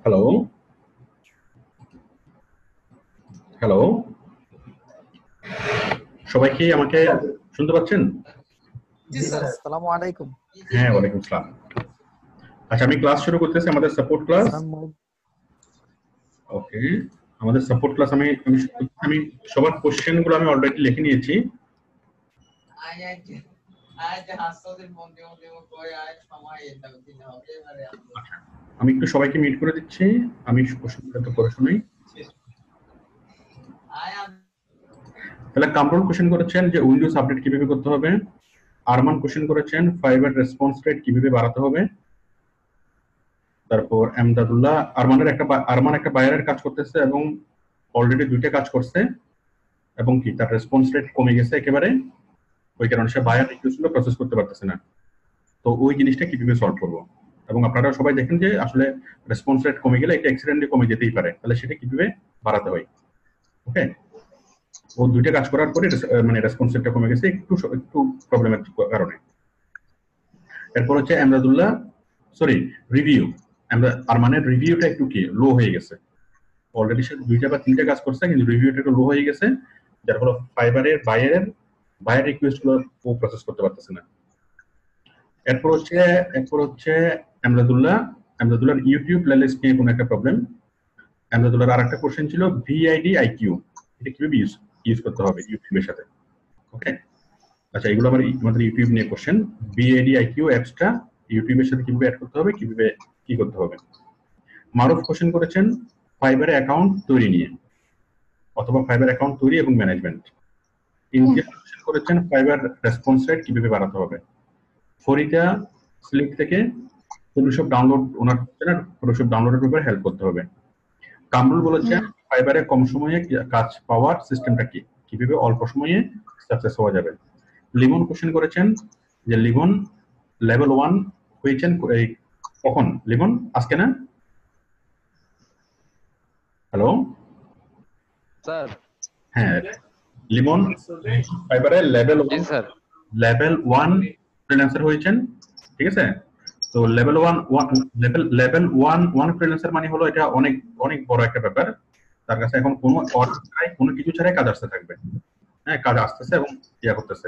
Hello, hello, সবাই কি আমাকে শুনতে পাচ্ছেন? জি স্যার, আসসালামু আলাইকুম। হ্যাঁ, ওয়ালাইকুম আসসালাম। আচ্ছা, আমি ক্লাস শুরু করতেছি, আমাদের সাপোর্ট ক্লাস। ওকে, আমাদের সাপোর্ট ক্লাস আমি আমি আমি সবার কোশ্চেন গুলো আমি অলরেডি লিখে নিয়েছি। আমি একটু সবাইকে মিট করে দিচ্ছি, আমি কোশ্চেনগুলো তো করে শুনাই। তাহলে কামরুল কোশ্চেন করেছেন যে উইন্ডোজ আপডেট কিভাবে করতে হবে। আরমান কোশ্চেন করেছেন ফাইবার রেসপন্স রেট কিভাবে বাড়াতে হবে। তারপর এমদাদুল্লাহ আরমান একটা বায়ারের কাজ করতেছে এবং অলরেডি দুইটা কাজ করছে এবং কি তার রেসপন্স রেট কমে গেছে একেবারে, ওই কারণে সে বায়ার রিকোয়েস্ট গুলো প্রসেস করতে পারতেছে না। তো ওই জিনিসটা কিভাবে সলভ করবো, এবং আপনারা সবাই দেখেন যে আসলে রেসপন্স রেট কমে গেলে এটা অ্যাক্সিডেন্টলি কমে যেতেই পারে, তাহলে সেটা কিভাবে বাড়াতে হয়। ওকে, ও দুইটা কাজ করার পরে মানে রেসপন্স রেটটা কমে গেছে একটু একটু প্রবলেমের কারণে। এরপর হচ্ছে এমদাদুল্লাহ সরি রিভিউ, আরমানের রিভিউটা একটু কি লো হয়ে গেছে। অলরেডি সে দুইটা বা তিনটা কাজ করছে কিন্তু রিভিউটা একটু লো হয়ে গেছে, যার ফলে ফাইবারের বায়ার রিকোয়েস্ট গুলো ও প্রসেস করতে পারতেছে না। এরপর হচ্ছে এমদাদুল্লাহর ইউটিউব প্লেলিস্ট নিয়ে কোনো একটা প্রবলেম। এমদাদুল্লাহর আরেকটা কোশ্চেন ছিল ভিআইডি আইকিউ, এটা কিভাবে ইউজ করতে হবে ইউটিউবের সাথে। ওকে, আচ্ছা, এগুলো আমাদের ইউটিউব নিয়ে কোশ্চেন। ভিআইডি আইকিউ অ্যাপসটা ইউটিউবের সাথে কিভাবে অ্যাড করতে হবে, কিভাবে কি করতে হবে। মারুফ কোশ্চেন করেছেন ফাইবারে অ্যাকাউন্ট তৈরি নিয়ে অথবা ফাইবার অ্যাকাউন্ট তৈরি এবং ম্যানেজমেন্ট। ইমতিয়াজ কোশ্চেন করেছেন ফাইবার রেসপন্স রেট কিভাবে বাড়াতে হবে। ফরিদা স্লিপ থেকে ফটোশপ ডাউনলোড ওনার ফটোশপ ডাউনলোডের ব্যাপারে হেল্প করতে হবে। কামরুল বলেছেন ফাইবারে কম সময়ে কাজ পাওয়ার সিস্টেমটা কি, কিভাবে অল্প সময়ে সাকসেস হওয়া যাবে। লিমন কোশ্চেন করেছেন যে লিমন লেভেল 1 হয়েছেন কখন। লিমন আজকে না? Hello sir. হ্যাঁ, লিমন ফাইবারে লেভেল 1 ফ্রিল্যান্সার হয়েছেন, ঠিক আছে। তো লেভেল 1 ফ্রিল্যান্সার মানে হলো এটা অনেক অনেক বড় একটা ব্যাপার। তার কাছে এখন কোনো কিছু ছাড়াই কাজ আসতে থাকবে। হ্যাঁ, কাজ আসতেছে এবং ইয়া করতেছে।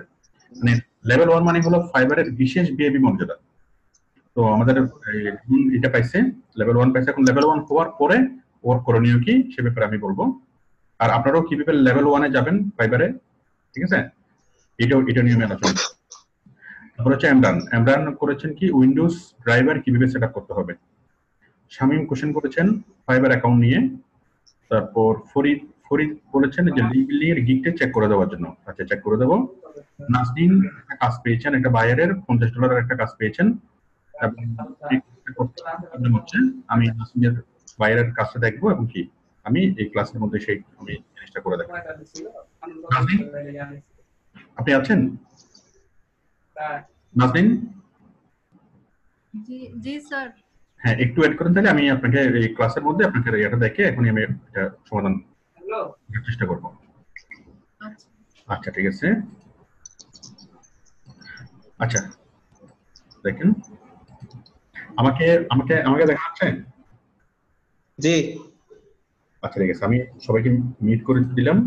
মানে লেভেল 1 মানে হলো ফাইবারের বিশেষ বিএবি মর্যাদা। তো আমাদের এটা পাইছে, লেভেল 1 পাইছে। এখন লেভেল 1 হওয়ার পরে ওর করণীয় কি সে ব্যাপারে আমি বলবো, আর আপনারাও কিভাবে লেভেল 1 এ যাবেন ফাইবারে, ঠিক আছে, এটা নিয়ে আমি আলোচনা। তারপর হচ্ছে এমরান করেছেন কি উইন্ডোজ ড্রাইভার কিভাবে সেট আপ করতে হবে। শামীম কোশ্চেন করেছেন ফাইবার অ্যাকাউন্ট নিয়ে। তারপর ফরিদ বলেছেন যে লিগের গিগটা চেক করে দেওয়ার জন্য। আচ্ছা, চেক করে দেবো। নাসরিন একটা কাজ পেয়েছেন, একটা বায়ারের $50 একটা কাজ পেয়েছেন এবং হচ্ছে আমি নাসরিনের বায়ারের কাজটা দেখবো এবং কি আমি এই ক্লাসের মধ্যে সেই আমি জিনিসটা করে দেখবো। আপনি আছেন নাসরিন? জি স্যার। হ্যাঁ, একটু অ্যাড করেন, তাহলে আমি আপনাকে এই ক্লাসের মধ্যে আপনাকে এটা দেখে এখনই আমি এটা সমাধান করার চেষ্টা করব। আচ্ছা, ঠিক আছে। আচ্ছা, দেখেন আমাকে আমাকে আমাকে দেখা যাচ্ছে? জি। আচ্ছা, ঠিক আছে, আমি সবাইকে মিট করে দিলাম।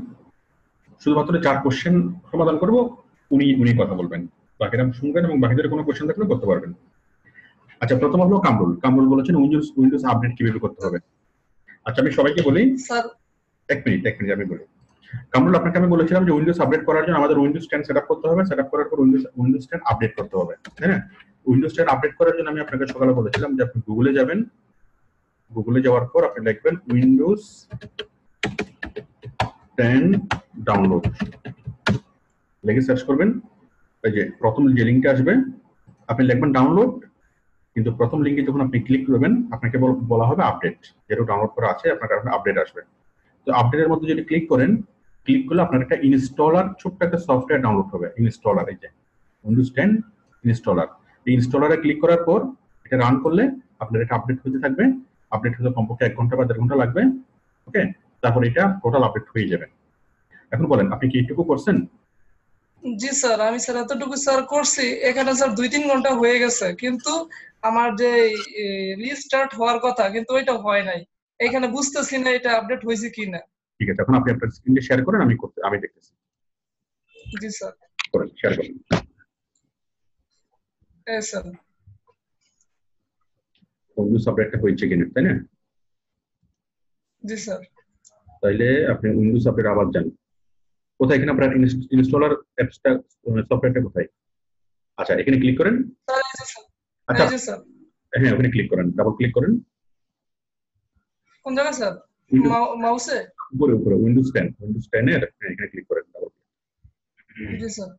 শুধুমাত্র 4 কোশ্চেন সমাধান করব, উনি কথা বলবেন, বাকিরা শুনবেন এবং বাকিদের কোনো কোশ্চেন থাকলে করতে পারবেন। আচ্ছা, প্রথম হলো কামরুল বলেছেন উইন্ডোজ আপডেট কিভাবে করতে হবে। আচ্ছা, আমি সবাইকে বলি স্যার। এক মিনিট আমি বলি। কামরুল, আপনাকে আমি বলেছিলাম যে উইন্ডোজ আপডেট করার জন্য আমাদের উইন্ডোজ 10 সেটআপ করতে হবে, সেটআপ করার পর উইন্ডোজ 10 আপডেট করতে হবে, তাই না? উইন্ডোজ 10 আপডেট করার জন্য আমি আপনাকে সকালে বলেছিলাম যে আপনি গুগলে যাবেন, গুগলে যাওয়ার পর আপনি লিখবেন উইন্ডোজ 10 ডাউনলোড, লিখে সার্চ করবেন। এই যে প্রথম যে লিংকটা আসবে আপনি লিখবেন ডাউনলোড, কিন্তু প্রথম লিংকে যখন আপনি ক্লিক করবেন আপনাকে বলা হবে আপডেট, যেটা ডাউনলোড করা আছে আপনার কাছে আপডেট আসবে। তো আপডেটের মধ্যে যদি ক্লিক করেন, ক্লিক করলে আপনার একটা ইনস্টলার, ছোট্ট একটা সফটওয়্যার ডাউনলোড হবে। ইনস্টলার, এই যে উইন্ডোজ 10 ইনস্টলার, এই ইনস্টলারে ক্লিক করার পর এটা রান করলে আপনার এটা আপডেট হতে থাকবে। আপডেট হতে কমপক্ষে 1 ঘন্টা বা 1.5 ঘন্টা লাগবে। ওকে, তারপর এটা টোটাল আপডেট হয়ে যাবে। এখন বলেন আপনি কি এইটুকু করছেন? জি স্যার, আমি স্যার এতটুকু স্যার করছি, এখানে স্যার 2-3 ঘন্টা হয়ে গেছে, কিন্তু আমার যে রিস্টার্ট হওয়ার কথা কিন্তু ওইটা হয় নাই। এখানে বুঝতেছি না এটা আপডেট হয়েছে কিনা। ঠিক আছে, এখন আপনি আপনার স্ক্রিনটা শেয়ার করেন, আমি দেখতেছি। জি স্যার। করেন, শেয়ার করেন। স্যার। উইন্ডোজ আপডেটটা হয়েছে কিনা, তাই না? জি স্যার। তাইলে আপনি উইন্ডোজ আপডেট আবার যান। কোথায় এখানে আপনার ইনস্টলার অ্যাপসটা, সফটওয়্যারটা কোথায়? আচ্ছা, এখানে ক্লিক করেন। স্যার এই যে স্যার। আচ্ছা, এই যে স্যার। হ্যাঁ, ওখানে ক্লিক করেন, ডাবল ক্লিক করেন। কোন জায়গায় স্যার? মাউসে? উপরে উপরে উইন্ডোজ 10 এর, হ্যাঁ, এখানে ক্লিক করেন, ডাবল জি স্যার।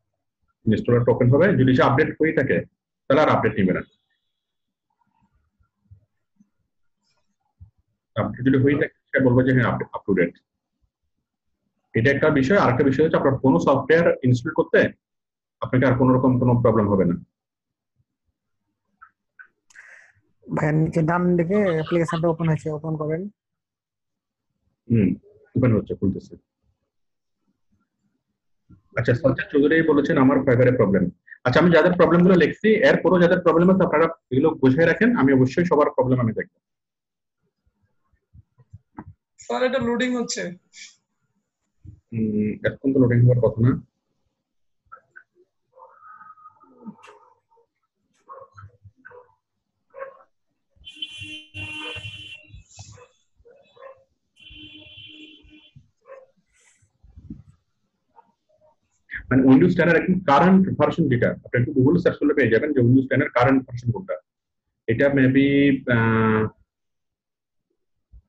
ইনস্টলার টোকেন হবে। যদি সে আপডেট হয়ে থাকে তাহলে আর আপডেট নেবে না। আপডেট যদি হয়ে থাকে সে বলবে যে হ্যাঁ আপ টু ডেট। এটা একটা বিষয়। আরেকটা বিষয় হচ্ছে আপনার কোনো সফটওয়্যার ইনস্টল করতে আপনাকে আর কোনো রকম কোনো প্রবলেম হবে না। ভাই নিচে ডান দিকে অ্যাপ্লিকেশনটা ওপেন হয়েছে, ওপেন করেন। ওপেন হচ্ছে, খুলতেছে। আচ্ছা, সঞ্জয় চৌধুরী বলেছেন আমার ফাইবারে প্রবলেম। আচ্ছা, আমি যাদের প্রবলেম গুলো লিখছি এরপরও যাদের প্রবলেম আছে আপনারা এগুলো বুঝে রাখেন, আমি অবশ্যই সবার প্রবলেম আমি দেখবো। স্যার এটা লোডিং হচ্ছে। এখন তো লোডিং হওয়ার কথা না। মানে উইন্ডোজ 10 এর একদম কারেন্ট ভার্সন যেটা আপনি একটু গুগল সার্চ করলে পেয়ে যাবেন যে উইন্ডোজ 10 এর কারেন্ট ভার্সন কোনটা। এটা মেবি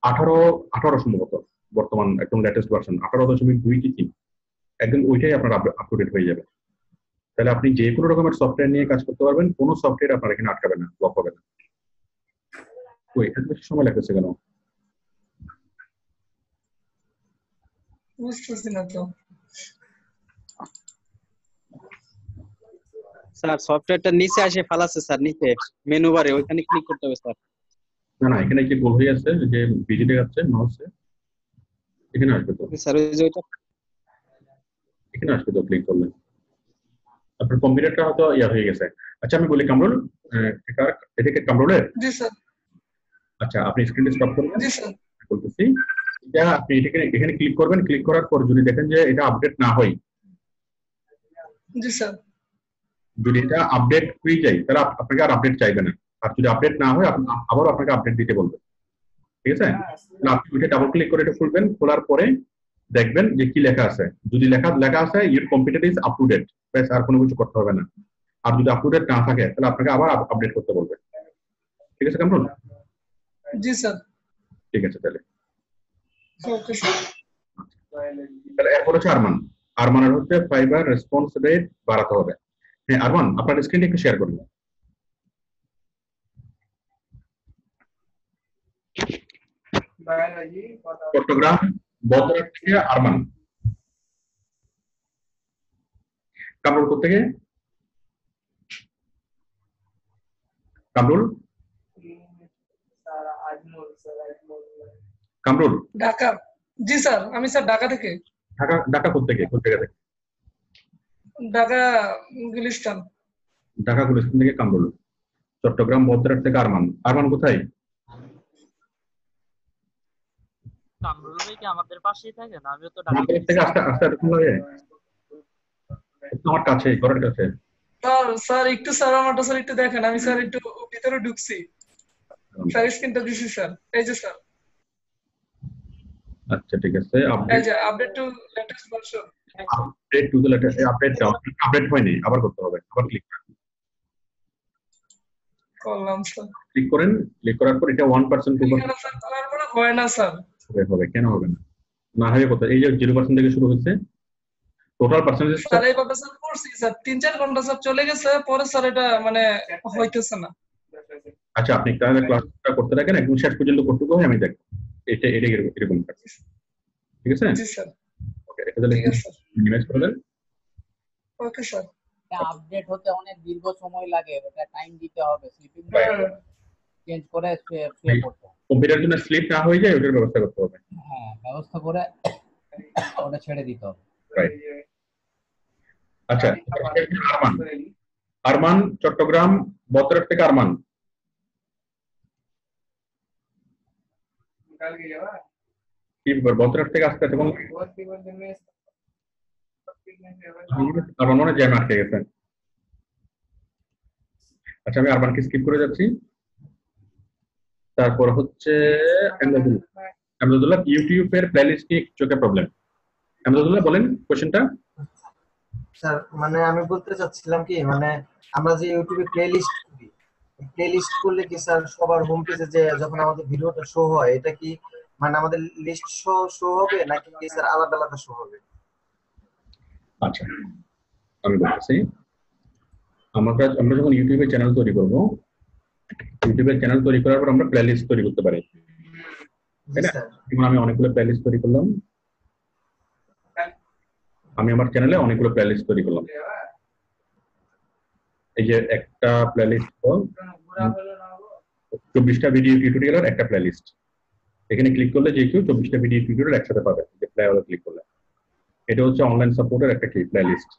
18 সম্ভবত বর্তমান একদম লেটেস্ট ভার্সন 18.2 কি 3, একদম ওইটাই আপনার আপ টু ডেট হয়ে যাবে। তাহলে আপনি যে কোনো রকমের সফটওয়্যার নিয়ে কাজ করতে পারবেন, কোনো সফটওয়্যার আপনার এখানে আটকাবে না, ব্লক হবে না। ওই এত বেশি সময় লাগতেছে কেন? বুঝতেছি না তো স্যার সফটওয়্যারটা নিচে আসে ফালাছে স্যার, নিচে মেনু বারে ওইখানে ক্লিক করতে হবে স্যার। না না, এখানে কি গোল হয়ে আছে যে বিজি দেখাচ্ছে মাউসে, এখানে আসবে তো। স্যার ওই যে ওইটা এখানে আসবে তো ক্লিক করলে। আপনার কম্পিউটারটা হয়তো ইয়া হয়ে গেছে। আচ্ছা, আমি বলি কামরুল, এটাকে কামরুলের। জি স্যার। আচ্ছা, আপনি স্ক্রিনটা স্টপ করবেন, জি স্যার। বলতেছি। এটা আপনি এখানে ক্লিক করবেন, ক্লিক করার পর যদি দেখেন যে এটা আপডেট না হয়, জি স্যার। যদি এটা আপডেট হয়ে যায় তাহলে আপনাকে আর আপডেট চাইবে না। আর যদি আপডেট না হয় আবার আপনাকে আপডেট দিতে বলবে। ঠিক আছে? তাহলে আপনি ওইটা ডাবল ক্লিক করে এটা খুলবেন, খোলার পরে দেখবেন যে কি লেখা আছে। যদি লেখা আছে your computer is up to date, ব্যাস, আর কোনো কিছু করতে হবে না। আর যদি আপ টু ডেট না থাকে তাহলে আপনাকে আবার আপডেট করতে বলবে। ঠিক আছে কামরুল? জি স্যার। ঠিক আছে, তাহলে ওকে স্যার। তাহলে এরপর হচ্ছে আরমানের হচ্ছে ফাইবার রেসপন্স রেট বাড়াতে হবে। হ্যাঁ আরমান, আপনার স্ক্রিনটা একটু শেয়ার করুন। চট্টগ্রাম বদরঘাট থেকে আরমান। কামরুল কোথেকে? কামরুল, কামরুল ঢাকা। জি স্যার, আমি স্যার ঢাকা থেকে। ঢাকা কোথেকে, কোন জায়গা থেকে? ঢাকা গুলিস্তান। ঢাকা গুলিস্তান থেকে কামরুল। চট্টগ্রাম বদরঘাট থেকে আরমান কোথায়? কামরুল ভাই কি আমাদের পাশেই থাকেন? আমিও তো ঢাকা আমাদের থেকে আস্তে আস্তে এরকম লাগে, আমার কাছে, ঘরের কাছে। স্যার স্যার একটু স্যার আমারটা স্যার একটু দেখেন, আমি স্যার একটু ভিতরে ঢুকছি। স্যার স্ক্রিনটা দিছি স্যার, এই যে স্যার। আচ্ছা, ঠিক আছে। এই আপডেট যে update to latest version. To the latest update দাও। আপডেট হয়নি, আবার করতে হবে, আবার ক্লিক করলাম স্যার। ক্লিক করেন। ক্লিক করার পর এটা 1% 2% এখানে স্যার করার পরে হয় না স্যার। হবে। কেন হবে না? না হবে কত? এই যে 0% থেকে শুরু হচ্ছে, টোটাল পার্সেন্টেজটা। স্যার এইভাবে স্যার করছি স্যার, 3-4 ঘন্টা স্যার চলে গেছে, পরে স্যার এটা মানে হইতেছে না। আচ্ছা, আপনি তাহলে ক্লাসটা করতে থাকেন, একদম শেষ পর্যন্ত করতে হবে, আমি দেখব এটা এরকম কাজ। ঠিক আছে? জি স্যার। ওকে, এটা তাহলে ঠিক আছে স্যার। মিনিমাইজ করে দেন। Okay sir. আপডেট হতে অনেক দীর্ঘ সময় লাগে, ওটা টাইম দিতে হবে, স্লিপিং চেঞ্জ করে শুয়ে পড়তে হবে। কম্পিউটার জন্য স্লিপ না হয়ে যায় ওটার ব্যবস্থা করতে হবে। হ্যাঁ, ব্যবস্থা করে ওটা ছেড়ে দিতে হবে। রাইট। আচ্ছা, আরমান, আরমান চট্টগ্রাম বত্রাট থেকে আরমান। কি ব্যাপার, বত্রাট থেকে আসতে এবং আরমান মনে জ্যাম আটকে গেছেন। আচ্ছা, আমি আরমানকে স্কিপ করে যাচ্ছি। তারপর হচ্ছে আহমেদুল্লাহ, ইউটিউবের প্লেলিস্ট নিয়ে চোখে প্রবলেম। আহমেদুল্লাহ বলেন কোশ্চেনটা। স্যার মানে আমি বলতে চাচ্ছিলাম কি, মানে আমরা যে ইউটিউবে প্লেলিস্ট করি, প্লেলিস্ট করলে কি স্যার সবার হোম পেজে যে যখন আমাদের ভিডিওটা শো হয়, এটা কি মানে আমাদের লিস্ট শো হবে নাকি কি স্যার আলাদা আলাদা শো হবে? আচ্ছা, আমি বলতেছি, আমরা যখন ইউটিউবে চ্যানেল তৈরি করব, ইউটিউবের চ্যানেল তৈরি করার পর আমরা প্লেলিস্ট তৈরি করতে পারি, তাই না? যেমন আমি অনেকগুলো প্লেলিস্ট তৈরি করলাম, আমি আমার চ্যানেলে অনেকগুলো প্লেলিস্ট তৈরি করলাম। এই যে একটা প্লেলিস্ট 24টা ভিডিও টিউটোরিয়ালের একটা প্লেলিস্ট। এখানে ক্লিক করলে যে কেউ 24টা ভিডিও টিউটোরিয়াল একসাথে পাবে, যে প্লে হলে ক্লিক করলে। এটা হচ্ছে অনলাইন সাপোর্টের একটা কি প্লেলিস্ট।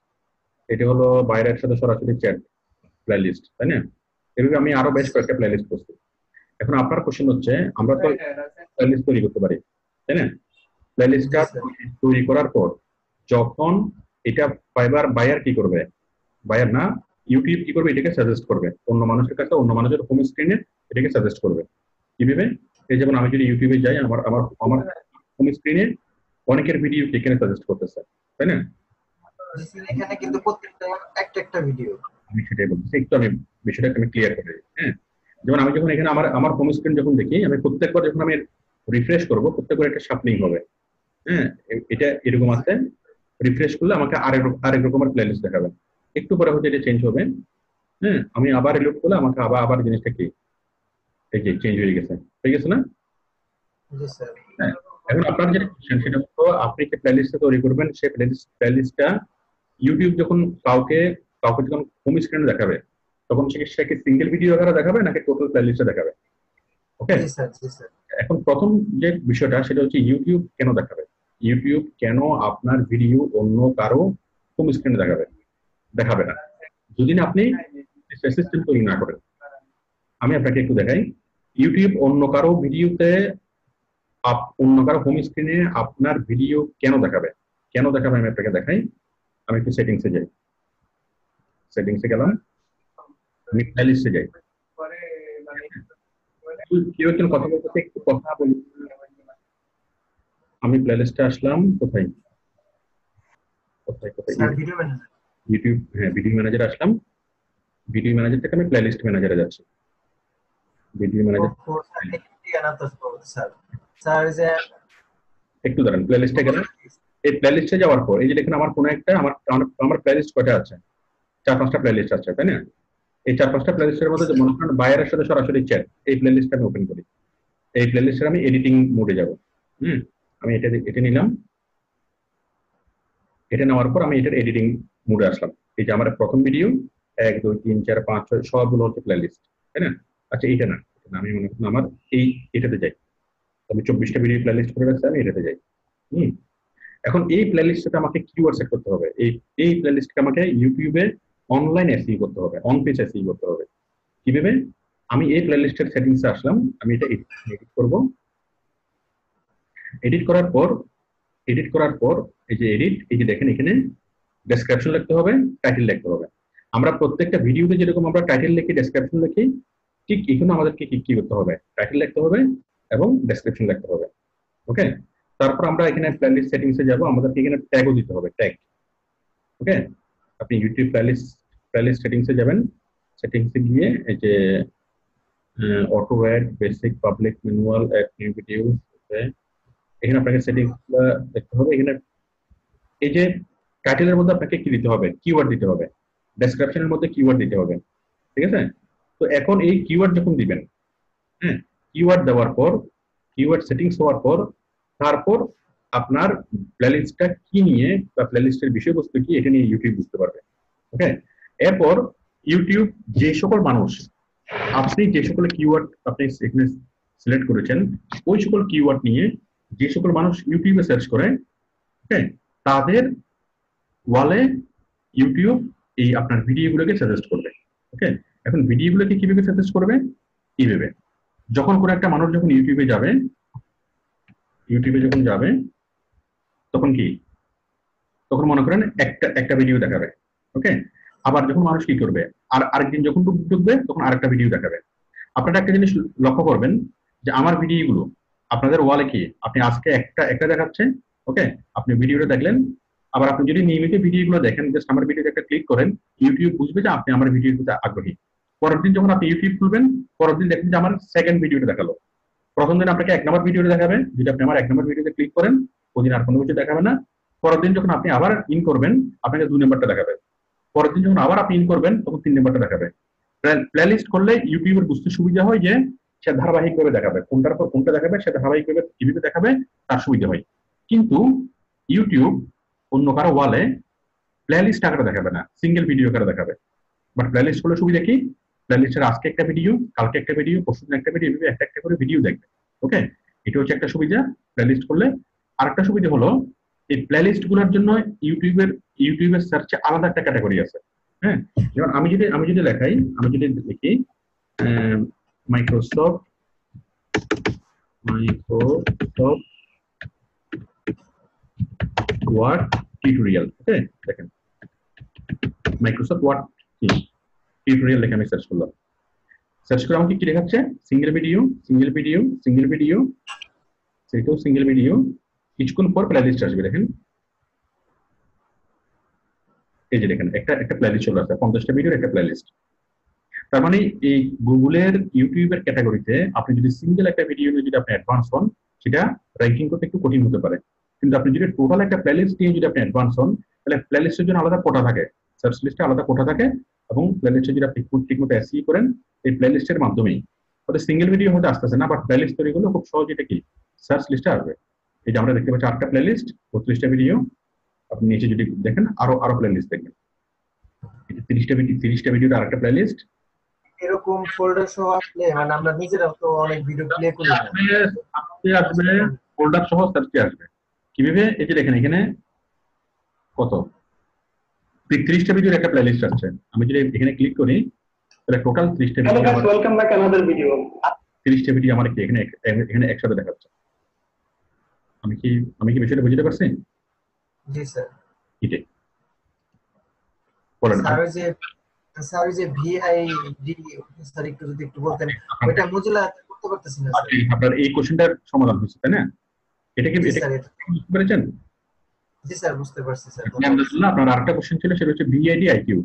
এটা হলো বাইরের সাথে সরাসরি চ্যাট প্লেলিস্ট, তাই না? এভাবে আমি আরো বেশ কয়েকটা প্লেলিস্ট করছি। এখন আপনার কোশ্চেন হচ্ছে, আমরা তো প্লেলিস্ট তৈরি করতে পারি, তাই না? প্লেলিস্টটা তৈরি করার পর যখন এটা ফাইবার বায়ার কি করবে, বায়ার না, ইউটিউব কি করবে, এটাকে সাজেস্ট করবে অন্য মানুষের কাছে, অন্য মানুষের হোম স্ক্রিনে এটাকে সাজেস্ট করবে। কিভাবে? এই যেমন আমি যদি ইউটিউবে যাই, আমার আমার আমার হোম স্ক্রিনে অনেকের ভিডিও এখানে সাজেস্ট করতেছে, তাই না? এখানে কিন্তু প্রত্যেকটা একটা একটা ভিডিও। আমি সেটাই বলছি, একটু আমি বিষয়টা আমি ক্লিয়ার করে দিই। হ্যাঁ, যেমন আমি যখন এখানে আমার আমার হোম স্ক্রিন যখন দেখি, আমি প্রত্যেকবার যখন আমি রিফ্রেশ করবো, প্রত্যেকবার একটা শাফলিং হবে। হ্যাঁ, এটা এরকম আছে, রিফ্রেশ করলে আমাকে আরেক রকমের প্লেলিস্ট দেখাবে। একটু পরে হচ্ছে এটা চেঞ্জ হবে। হ্যাঁ, আমি আবার রিলোড করলে আমাকে আবার জিনিসটা কি এই যে চেঞ্জ হয়ে গেছে না? জি স্যার। হ্যাঁ, এখন আপনার যে কোশ্চেন সেটা হলো, আপনি যে প্লেলিস্টটা তৈরি করবেন, সেই প্লেলিস্টটা ইউটিউব যখন কাউকে যখন হোম স্ক্রিনে দেখাবে, তখন সে কি সিঙ্গেল ভিডিও আকারে দেখাবে নাকি টোটাল প্লেলিস্টে দেখাবে? ওকে, জি স্যার, জি স্যার। এখন প্রথম যে বিষয়টা সেটা হচ্ছে ইউটিউব কেন দেখাবে, ইউটিউব কেন আপনার ভিডিও অন্য কারো হোম স্ক্রিনে দেখাবে না যদি না আপনি সিস্টেম তৈরি না করেন। আমি আপনাকে একটু দেখাই, ইউটিউব অন্য কারো ভিডিওতে, অন্য কারো হোম স্ক্রিনে আপনার ভিডিও কেন দেখাবে আমি আপনাকে দেখাই। আমি একটু সেটিংসে যাই, সেটিংসে গেলাম, আমি প্লেলিস্টে যাই। কেউ একজন কথা বলতে, একটু কথা বলি। আমি প্লেলিস্টে আসলাম, কোথায় স্যার ভিডিও ম্যানেজার। ইউটিউব, হ্যাঁ ভিডিও ম্যানেজার আসলাম। ভিডিও ম্যানেজার থেকে আমি প্লেলিস্ট ম্যানেজারে যাচ্ছি। ভিডিও ম্যানেজার স্যার স্যার যে একটু দাঁড়ান, প্লেলিস্টে গেলাম। এই প্লেলিস্টে যাওয়ার পর এই যে দেখেন আমার কোনো একটা আমার প্লেলিস্ট কয়টা আছে, 4-5টা প্লেলিস্ট আছে, তাই না? এই 4-5টা প্লেলিস্টের মধ্যে মনে করেন বাইরের সাথে সরাসরি চ্যাট, এই প্লেলিস্টটা আমি ওপেন করি। এই প্লেলিস্টে আমি এডিটিং মোডে যাব। আমি এটা নিলাম। এটা নেওয়ার পর আমি এটার এডিটিং মোডে আসলাম। এই যে আমার প্রথম ভিডিও 1 2 3 4 5 6 সবগুলো হচ্ছে প্লেলিস্ট, তাই না? আচ্ছা, এটা না, আমি মনে করি আমার এটাতে যাই। আমি 24টা ভিডিও প্লেলিস্ট করে রাখছি, আমি এটাতে যাই। এখন এই প্লেলিস্টটা আমাকে কিওয়ার্ড সেট করতে হবে। এই প্লেলিস্টকে আমাকে ইউটিউবে অনলাইন এসইও করতে হবে, অন পেজ এসইও করতে হবে। কিভাবে? আমি এই প্লেলিস্টের সেটিংসে আসলাম, আমি এটা এডিট করব। এডিট করার পর এই যে এই যে দেখেন এখানে ডেসক্রিপশন লিখতে হবে, টাইটেল লিখতে হবে। আমরা প্রত্যেকটা ভিডিওতে যেরকম আমরা টাইটেল লিখি, ডেসক্রিপশন লিখি, ঠিক এখানে আমাদেরকে কি করতে হবে, টাইটেল লিখতে হবে এবং ডেসক্রিপশন লিখতে হবে। ওকে, তারপর আমরা এখানে প্লেলিস্ট সেটিংসে যাব, আমাদেরকে এখানে ট্যাগও দিতে হবে, ট্যাগ। ওকে, আপনি ইউটিউব প্লেলিস্ট সেটিংসে যাবেন, সেটিংসে গিয়ে এই যে auto add, basic, public, manual, add new videos, এখানে আপনাকে সেটিংসগুলো দেখতে হবে। এখানে এই যে টাইটেলের মধ্যে আপনাকে কি দিতে হবে, কিওয়ার্ড দিতে হবে, ডেসক্রিপশনের মধ্যে কিওয়ার্ড দিতে হবে, ঠিক আছে? তো এখন এই কিওয়ার্ড যখন দিবেন, হ্যাঁ, কিওয়ার্ড দেওয়ার পর, কিওয়ার্ড সেটিংস হওয়ার পর, তারপর আপনার প্লেলিস্টটা কি নিয়ে বা প্লেলিস্টের বিষয়বস্তু কি, এটা নিয়ে ইউটিউব বুঝতে পারবে। ওকে, এরপর ইউটিউব যে সকল মানুষ, আপনি যে সকল কিওয়ার্ড আপনি এখানে সিলেক্ট করেছেন, ওই সকল কিওয়ার্ড নিয়ে যে সকল মানুষ ইউটিউবে সার্চ করে, ওকে, তাদের ওয়ালে ইউটিউব এই আপনার ভিডিওগুলোকে সাজেস্ট করবে। ওকে, এখন ভিডিওগুলোকে কিভাবে সাজেস্ট করবে? এইভাবে, যখন কোনো একটা মানুষ যখন ইউটিউবে যখন যাবে তখন কি, তখন মনে করেন একটা ভিডিও দেখাবে। ওকে, আবার যখন মানুষ কি করবে, আরেকদিন যখন ঢুকবে তখন আরেকটা ভিডিও দেখাবে। আপনারা একটা জিনিস লক্ষ্য করবেন যে আমার ভিডিওগুলো আপনাদের ওয়ালে কি আপনি আজকে একটা দেখাচ্ছে। ওকে, আপনি ভিডিওটা দেখলেন, আবার আপনি যদি নিয়মিত ভিডিওগুলো দেখেন, জাস্ট আমার ভিডিওতে একটা ক্লিক করেন, ইউটিউব বুঝবে যে আপনি আমার ভিডিওর প্রতি আগ্রহী। পরের দিন যখন আপনি ইউটিউব খুলবেন, পরের দিন দেখবেন যে আমার সেকেন্ড ভিডিওটা দেখালো। প্রথম দিন আপনাকে 1 নম্বর ভিডিওটা দেখাবে, যদি আপনি আমার 1 নম্বর ভিডিওতে ক্লিক করেন, ওদিন আর কোনো কিছু দেখাবে না। পরের দিন যখন আপনি আবার ইন করবেন, আপনাকে 2 নম্বরটা দেখাবে। পরের দিন যখন আবার আপনি ইন করবেন, তখন 3 নম্বরটা দেখাবে। প্লেলিস্ট করলে ইউটিউবের বুঝতে সুবিধা হয় যে সে ধারাবাহিকভাবে দেখাবে, কোনটার পর কোনটা দেখাবে, সে ধারাবাহিকভাবে কিভাবে দেখাবে তার সুবিধা হয়। কিন্তু ইউটিউব অন্য কারো ওয়ালে প্লেলিস্ট আকারে দেখাবে না, সিঙ্গেল ভিডিও আকারে দেখাবে। বাট প্লেলিস্ট করলে সুবিধা কি, প্লেলিস্টের আজকে একটা ভিডিও, কালকে একটা ভিডিও, পরশুদিন একটা ভিডিও, এভাবে একটা করে ভিডিও দেখবে। ওকে, এটা হচ্ছে একটা সুবিধা প্লেলিস্ট করলে। আরেকটা সুবিধা হলো এই প্লেলিস্ট গুলোর জন্য ইউটিউবের সার্চে আলাদা একটা ক্যাটাগরি আছে। হ্যাঁ, যেমন আমি যদি লিখি মাইক্রোসফট ওয়ার্ড টিউটোরিয়াল। ওকে, দেখেন মাইক্রোসফট ওয়ার্ড টিউটোরিয়াল লিখে আমি সার্চ করলাম। সার্চ করে আমাকে কি দেখাচ্ছে? সিঙ্গেল ভিডিও, সেটাও সিঙ্গেল ভিডিও। কিছুক্ষণ পর প্লেলিস্ট আসবে। দেখেন, এই যে দেখেন একটা প্লেলিস্ট চলে আসছে, 50টা ভিডিওর একটা প্লেলিস্ট। তার মানে এই গুগলের ইউটিউবের ক্যাটাগরিতে আপনি যদি সিঙ্গেল একটা ভিডিও নিয়ে যদি আপনি অ্যাডভান্স হন, সেটা র্যাঙ্কিং করতে একটু কঠিন হতে পারে। কিন্তু আপনি যদি টোটাল একটা প্লেলিস্ট নিয়ে যদি আপনি অ্যাডভান্স হন, তাহলে প্লেলিস্টের জন্য আলাদা কোটা থাকে, সার্চ লিস্টে আলাদা কোটা থাকে, এবং প্লেলিস্টে যদি আপনি ঠিক মতো এসই করেন এই প্লেলিস্টের মাধ্যমেই, হয়তো সিঙ্গেল ভিডিও হয়তো আসতেছে না, বাট প্লেলিস্ট তৈরি করলে খুব সহজ এটা কি সার্চ লিস্টে আসবে। এই যে আমরা দেখতে পাচ্ছি 8টা প্লেলিস্ট, 32টা ভিডিও। আপনি নিচে যদি দেখেন আরো প্লেলিস্ট দেখবেন, 30টা ভিডিওর আরেকটা প্লেলিস্ট। এরকম ফোল্ডার সহ আসলে মানে আমরা নিজেরাও তো অনেক ভিডিও প্লে করি না। আসবে ফোল্ডার সহ সার্চে আসবে কিভাবে? এই যে দেখেন এখানে কত 30টা ভিডিওর একটা প্লেলিস্ট আছে। আমি যদি এখানে ক্লিক করি তাহলে টোটাল 30টা video, welcome back another video, 30টা ভিডিও আমার কি এখানে একসাথে দেখাচ্ছে। আমি কি বিষয়টা বুঝতে পারছি? জি স্যার। এটাই বলেন। স্যার যে ভিআইডি স্যার একটু বলতেন, ওটা মোজিলা করতে পারতেছি না স্যার। আপনার এই কোশ্চেনটার সমাধান হয়েছে তাই না? এটা কি বুঝতে পেরেছেন? জি স্যার, বুঝতে পারছি স্যার। আলহামদুলিল্লাহ। আপনার আরেকটা কোশ্চেন ছিল, সেটা হচ্ছে ভিআইডি আইকিউ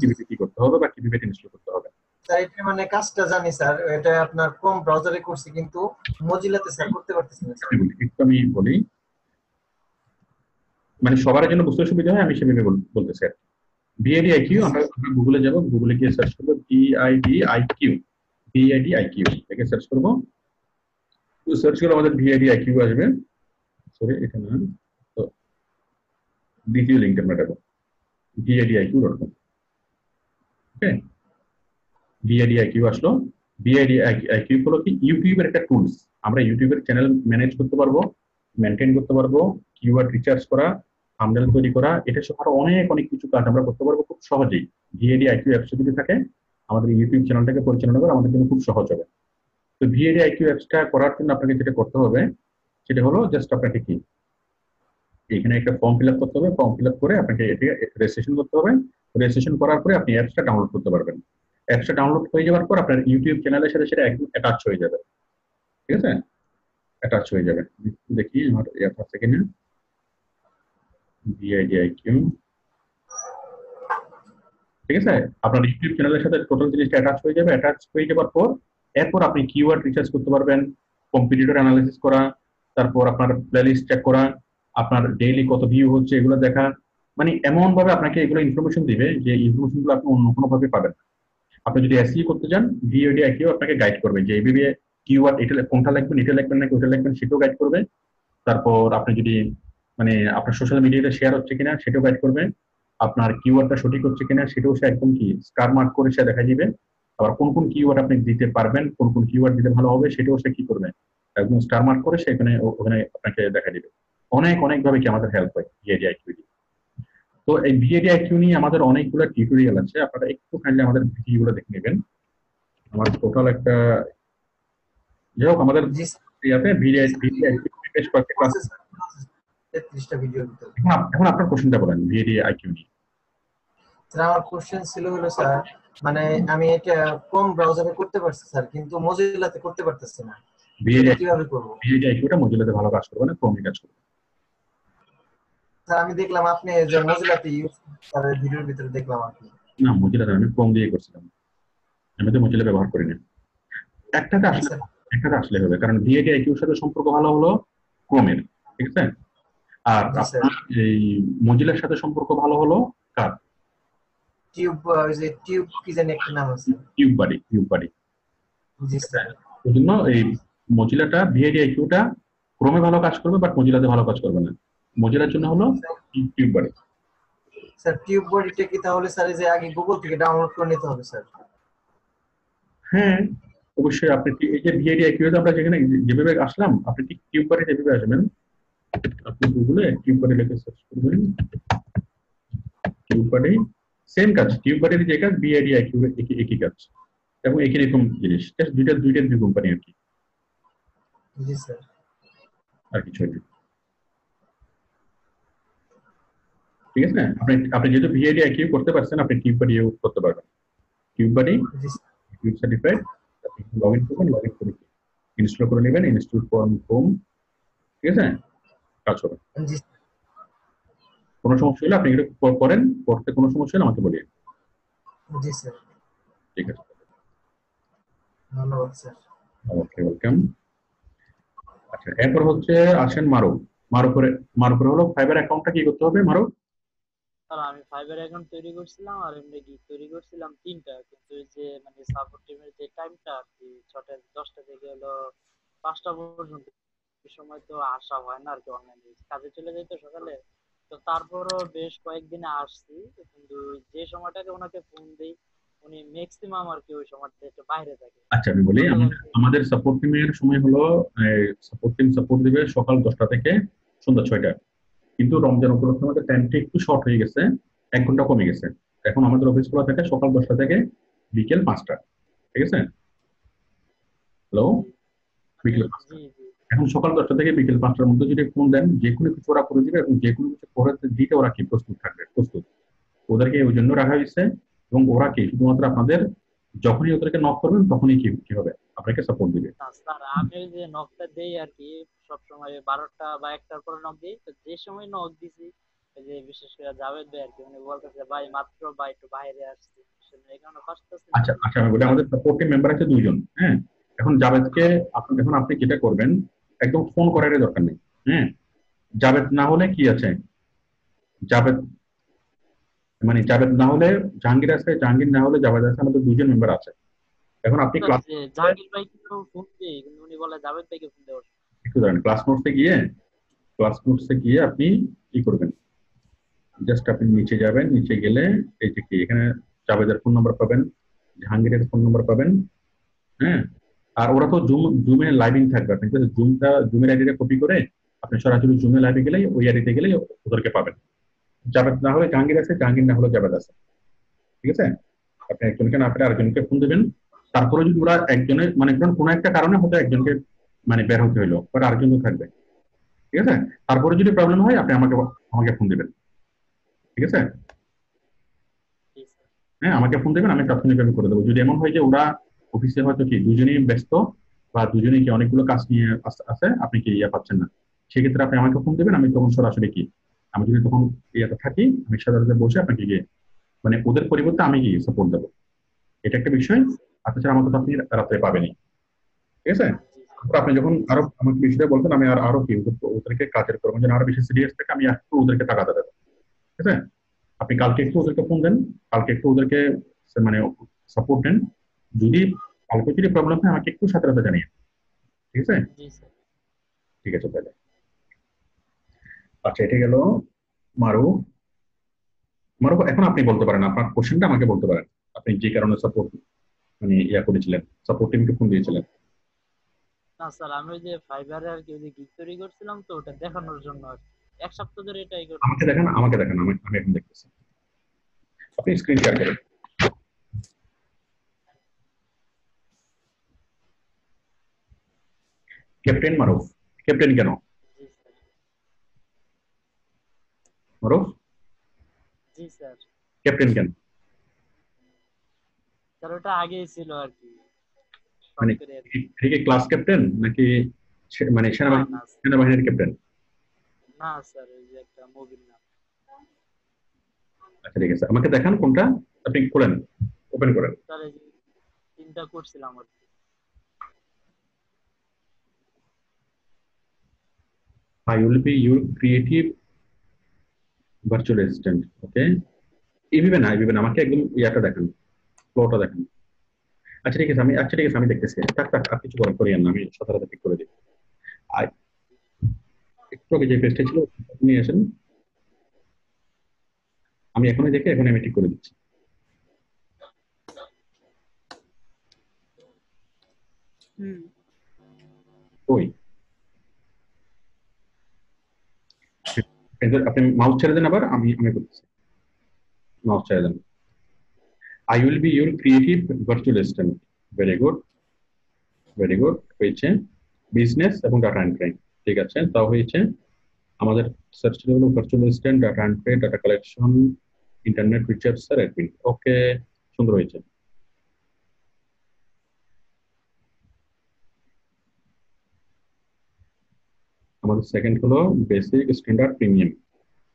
কিভাবে কি করতে হবে বা কিভাবে ইনস্টল করতে হবে। স্যার এটা মানে কাজটা জানি স্যার, এটা আপনার ক্রোম ব্রাউজারে করছি, কিন্তু মোজিলাতে স্যার করতে পারতেছি না স্যার। আমি বলি, মানে সবার জন্য বুঝতে সুবিধা হয় আমি সেভাবে বলতেছি। ভিআইডি আইকিউ আমরা গুগলে যাব, গুগলে গিয়ে সার্চ করব ভিআইডি আইকিউ এটাকে সার্চ করব। তো সার্চ করলে আমাদের ভিআইডি আইকিউ আসবে। সরি, এটা না, তো দ্বিতীয় লিংক আমরা দেব vidiq.com। ওকে, ভিআইডি আইকিউ আসলো। ভিআইডি আইকিউ হলো কি ইউটিউবের একটা টুলস। আমরা ইউটিউবের চ্যানেল ম্যানেজ করতে পারবো, মেনটেন করতে পারবো, কিওয়ার্ড রিসার্চ করা, থাম্বনেল তৈরি করা, এটা সহ আরো অনেক কিছু কাজ আমরা করতে পারবো খুব সহজেই। ভিআইডি আইকিউ অ্যাপস যদি থাকে, আমাদের ইউটিউব চ্যানেলটাকে পরিচালনা করা আমাদের জন্য খুব সহজ হবে। তো ভিআইডি আইকিউ অ্যাপসটা করার জন্য আপনাকে যেটা করতে হবে সেটা হলো জাস্ট আপনাকে কি এখানে একটা ফর্ম ফিল আপ করতে হবে। ফর্ম ফিল আপ করে আপনাকে এটাকে রেজিস্ট্রেশন করতে হবে। রেজিস্ট্রেশন করার পরে আপনি অ্যাপসটা ডাউনলোড করতে পারবেন। অ্যাপসটা ডাউনলোড হয়ে যাওয়ার পর আপনার ইউটিউব চ্যানেলের সাথে সেটা একদম অ্যাটাচ হয়ে যাবে। ঠিক আছে, অ্যাটাচ হয়ে যাবে। দেখি আমার অ্যাপ আছে কিনা। ভিআইডি আইকিউ, ঠিক আছে, আপনার ইউটিউব চ্যানেলের সাথে টোটাল জিনিসটা অ্যাটাচ হয়ে যাবে। অ্যাটাচ হয়ে যাওয়ার পর এরপর আপনি কিওয়ার্ড রিসার্চ করতে পারবেন, কম্পিটিটর অ্যানালাইসিস করা, তারপর আপনার প্লেলিস্ট চেক করা, আপনার ডেইলি কত ভিউ হচ্ছে এগুলো দেখা। মানে এমন ভাবে আপনাকে এগুলো ইনফরমেশন দিবে যে ইনফরমেশনগুলো আপনি অন্য কোনো ভাবে পাবেন না। আপনি যদি এসইও করতে চান, ভিআইডি আইকিউ আপনাকে গাইড করবে যে এইভাবে কিওয়ার্ড এটা কোনটা লিখবেন, এটা লিখবেন নাকি ওটা লিখবেন, সেটাও গাইড করবে। তারপর আপনি যদি মানে আপনার সোশ্যাল মিডিয়াতে শেয়ার হচ্ছে কিনা সেটাও গাইড করবে। আপনার কিওয়ার্ডটা সঠিক হচ্ছে কিনা সেটাও সে একদম কি স্টার মার্ক করে সে দেখা দিবে। আবার কোন কোন কিওয়ার্ড আপনি দিতে পারবেন, কোন কোন কিওয়ার্ড দিলে ভালো হবে সেটাও সে কি করবে একদম স্টার মার্ক করে ওখানে আপনাকে দেখা দিবে। অনেক ভাবে কি আমাদের হেল্প হয় ভিআইডি আইকিউ। তো এই বিএডি আইকিউ নিয়ে আমাদের অনেকগুলো টিউটোরিয়াল আছে, আপনারা একটু কাইন্ডলি আমাদের ভিডিওগুলো দেখে নেবেন। আমার টোটাল একটা যাই হোক আমাদের জি ইয়াতে বিএডি আইকিউ বেশ কয়েকটা ক্লাস। স্যার 33টা ভিডিও ভিতরে। এখন আপনার কোশ্চেনটা বলেন বিএডি আইকিউ নিয়ে। স্যার আমার কোশ্চেন ছিল হলো স্যার, মানে আমি এটা ক্রোম ব্রাউজারে করতে পারছি স্যার, কিন্তু মোজিলাতে করতে পারতেছি না। এটা কিভাবে করব? বিএডি আইকিউটা মজিলাতে ভালো কাজ করবে না, ক্রোমে কাজ করবে। স্যার আমি দেখলাম আপনি যে মোজিলাতে ইউজ স্যার ভিডিওর ভিতরে দেখলাম আপনি। না মজিলাতে আমি ক্রোম দিয়ে করছিলাম, আমি তো মজিলা ব্যবহার করি না। একটাতে আসলে হবে, কারণ বিএডি আইকিউর সাথে সম্পর্ক ভালো হলো ক্রোমের, ঠিক আছে? আর জি স্যার। আপনার এই মজিলার সাথে সম্পর্ক ভালো হলো কার? টিউব ওই যে টিউব কি জানি একটা নাম আছে। টিউব বাডি। জি স্যার। ওই জন্য এই মজিলাটা বিএডি আইকিউটা ক্রোমে ভালো কাজ করবে, বাট মজিলাতে ভালো কাজ করবে না। মজিলার জন্য হলো টিউব বাডি। স্যার টিউব বডিটা কি তাহলে স্যার এই যে আগে গুগল থেকে ডাউনলোড করে নিতে হবে স্যার? হ্যাঁ অবশ্যই। আপনি এই যে বিএডি আইকিউতে আমরা যেখানে যেভাবে আসলাম, আপনি ঠিক টিউব বাডি যেভাবে আসবেন, আপনি গুগলে টিউব বাডি লিখে সার্চ করবেন, টিউব বাডি সেম কাজ, টিউব বাডির যে কাজ বিএডি আইকিউ একই কাজ এবং একই রকম জিনিস, জাস্ট দুই কোম্পানি আর কি, জি স্যার। আর কিছু নেই। ঠিক আছে? আপনি যেহেতু ভিআইডি আইকিউ করতে পারছেন, আপনি টিউব বাডি ইউজ করতে পারবেন। টিউব বাডি জি টিউব সার্টিফাইড, আপনি লগ ইন করে ইনস্টল করে নেবেন, ইনস্টল ফর্ম হোম, ঠিক আছে? কাজ হবে। জি কোনো সমস্যা হলে আপনি এটা করেন, করতে কোনো সমস্যা হলে আমাকে বলিয়ে। জি স্যার। ঠিক আছে, ধন্যবাদ স্যার। Okay welcome. আচ্ছা এরপর হচ্ছে আসেন মারুপরে হলো ফাইবার অ্যাকাউন্টটা কি করতে হবে মারু? স্যার আমি ফাইবার অ্যাকাউন্ট তৈরি করছিলাম আর এমনি গিগ তৈরি করছিলাম 3টা, কিন্তু ওই যে মানে সাপোর্ট টিমের যে টাইমটা আর কি 6টা 10টা থেকে হলো 5টা পর্যন্ত, এই সময় তো আসা হয় না আর কি, অনলাইনে কাজে চলে যাই তো সকালে। তো তারপরও বেশ কয়েকদিনে আসছি, কিন্তু যে সময়টাকে ওনাকে ফোন দিই উনি ম্যাক্সিমাম আর কি ওই সময়টা একটু বাইরে থাকে। আচ্ছা আমি বলি, আমাদের সাপোর্ট টিমের সময় হলো সাপোর্ট টিম সাপোর্ট দিবে সকাল 10টা থেকে সন্ধ্যা 6টা, কিন্তু রমজান উপলক্ষে আমাদের টাইমটা একটু শর্ট হয়ে গেছে, 1 ঘন্টা কমে গেছে। এখন আমাদের অফিস খোলা থাকে সকাল 10টা থেকে বিকেল 5টা, ঠিক আছে? হ্যালো, বিকেল 5টা। জি জি এখন সকাল 10টা থেকে বিকেল 5টার মধ্যে যদি ফোন দেন, যে কোনো কিছু ওরা করে দিবে এবং যে কোনো কিছু করে দিতে ওরা কি প্রস্তুত থাকবে, প্রস্তুত। ওদেরকে ওই জন্য রাখা হয়েছে এবং ওরা কি শুধুমাত্র আপনাদের যখনই ওদেরকে নক করবেন তখনই কি হবে, আপনাকে সাপোর্ট দিবে। না স্যার আমি ওই যে নকটা দেই আর কি সবসময় 12টা বা 1টার পরে নক দিই, তো যে সময় নক দিছি ওই যে বিশেষ করে জাভেদ ভাই আর কি উনি বলতেছে ভাই মাত্র ভাই একটু বাইরে আসছি, এই কারণে পারতেছি না। আচ্ছা আমি বলি, আমাদের সাপোর্ট টিম মেম্বার আছে 2 জন। হ্যাঁ, এখন জাভেদকে এখন আপনি যেটা করবেন, একদম ফোন করার দরকার নেই। হ্যাঁ, জাভেদ না হলে কি আছে, জাভেদ জাভেদ না হলে জাহাঙ্গীর আছে, জাহাঙ্গীর না হলে জাভেদ আছে, আমাদের 2 জন মেম্বার আছে। এখন আপনি ক্লাস জাহাঙ্গীর ভাই কিন্তু ফোন দিই, কিন্তু উনি বলে জাভেদ ভাইকে ফোন দেওয়ার। একটু ধরেন ক্লাস নোটসে গিয়ে আপনি কি করবেন, জাস্ট আপনি নিচে যাবেন, নিচে গেলে এই যে কি এখানে জাভেদের ফোন নাম্বার পাবেন, জাহাঙ্গীরের ফোন নাম্বার পাবেন। হ্যাঁ, আর ওরা তো জুমে লাইভিং থাকবে, আপনি জুমের আইডিটা কপি করে আপনি সরাসরি জুমে লাইভে গেলেই ওই আইডিতে গেলেই ওদেরকে পাবেন। জাভেদ না হলে জাহাঙ্গীর আছে, জাহাঙ্গীর না হলে জাভেদ আছে, ঠিক আছে? আপনি একজনকে না পেলে আরেকজনকে ফোন দেবেন। তারপরে যদি ওরা একজনের কোনো একটা কারণে হয়তো একজনকে বের হতে হইলো, ওরা আরেকজন তো থাকবে, ঠিক আছে? তারপরে যদি প্রবলেম হয় আপনি আমাকে ফোন দিবেন, ঠিক আছে? হ্যাঁ, আমাকে ফোন দেবেন, আমি তাৎক্ষণিকভাবে করে দেবো। যদি এমন হয় যে ওরা অফিসে হয়তো কি দুজনেই ব্যস্ত বা দুজনেই কি অনেকগুলো কাজ নিয়ে আছে, আপনি কি পাচ্ছেন না, সেক্ষেত্রে আপনি আমাকে ফোন দেবেন, আমি তখন সরাসরি আমি যদি তখন ইয়াতে থাকি, আমি সাধারণত বসে আপনাকে গিয়ে ওদের পরিবর্তে আমি গিয়ে সাপোর্ট দেবো। এটা একটা বিষয়। আর তাছাড়া আমাকে তো আপনি রাত্রে পাবেনি, ঠিক আছে? আপনি যখন আরো আমাকে বিষয়টা বলবেন, আমি আরো কি ওদেরকে কাজের করবো, যেন আরো বেশি সিরিয়াস থাকে, আমি একটু ওদেরকে তাকাতে দেবো, ঠিক আছে? আপনি কালকে একটু ওদেরকে ফোন দেন, কালকে একটু ওদেরকে সাপোর্ট দেন। যদি কালকে যদি প্রবলেম হয় আমাকে একটু সাথে সাথে জানিয়ে, ঠিক আছে? ঠিক আছে তাহলে। আচ্ছা এটা গেল মারু। এখন আপনি বলতে পারেন, আপনার কোশ্চেনটা আমাকে বলতে পারেন, আপনি যে কারণে সাপোর্ট করেছিলেন, সাপোর্ট টিমকে ফোন দিয়েছিলেন। না স্যার আমি ওই যে ফাইবারে আর কি ওই যে গিগ তৈরি করছিলাম, তো ওটা দেখানোর জন্য আর এক সপ্তাহ ধরে এটাই আমাকে করতেছি। দেখান, আমাকে দেখান, আমি এখন দেখতেছি। আপনি স্ক্রিন শেয়ার করেন। ক্যাপ্টেন মারুফ, ক্যাপ্টেন কেন জি স্যার। মারুফ? জি স্যার। ক্যাপ্টেন কেন? স্যার ওটা আগেই ছিল আর কি, শর্ট মানে করে আর কি। এটা কি ক্লাস ক্যাপ্টেন নাকি মানে না না সেনাবাহিনীর ক্যাপ্টেন? না স্যার, ওই যে একটা মুভির নাম। আচ্ছা ঠিক আছে, আমাকে দেখান কোনটা। আপনি খোলেন, ওপেন করেন। স্যার এই যে তিনটা করছিলাম আর কি। I will be your creative virtual assistant. Okay, এইভাবে না, এইভাবে না, আমাকে একদম ইয়াটা দেখান, ফ্লোটা দেখান। আচ্ছা ঠিক আছে আমি দেখতেছি। থাক থাক, আর কিছু করিয়েন না, আমি সাথে ঠিক করে দিই। আর একটু আগে যে পেজটা ছিল নিয়ে আসেন, আমি এখনই দেখে এখন আমি ঠিক করে দিচ্ছি। ওই আপনি মাউস ছেড়ে দেন, আবার আমি আমি করতেছি। মাউস ছেড়ে দেন। I will be your creative virtual assistant. Very good, very good. হয়েছে বিজনেস এবং ডাটা এন্ট্রি, ঠিক আছে। তাও হয়েছে আমাদের সার্চ হলো virtual assistant, data entry, data collection, internet recharge, sir admin. Okay, সুন্দর হয়েছে। আমাদের সেকেন্ড হলো বেসিক, স্ট্যান্ডার্ড, প্রিমিয়াম।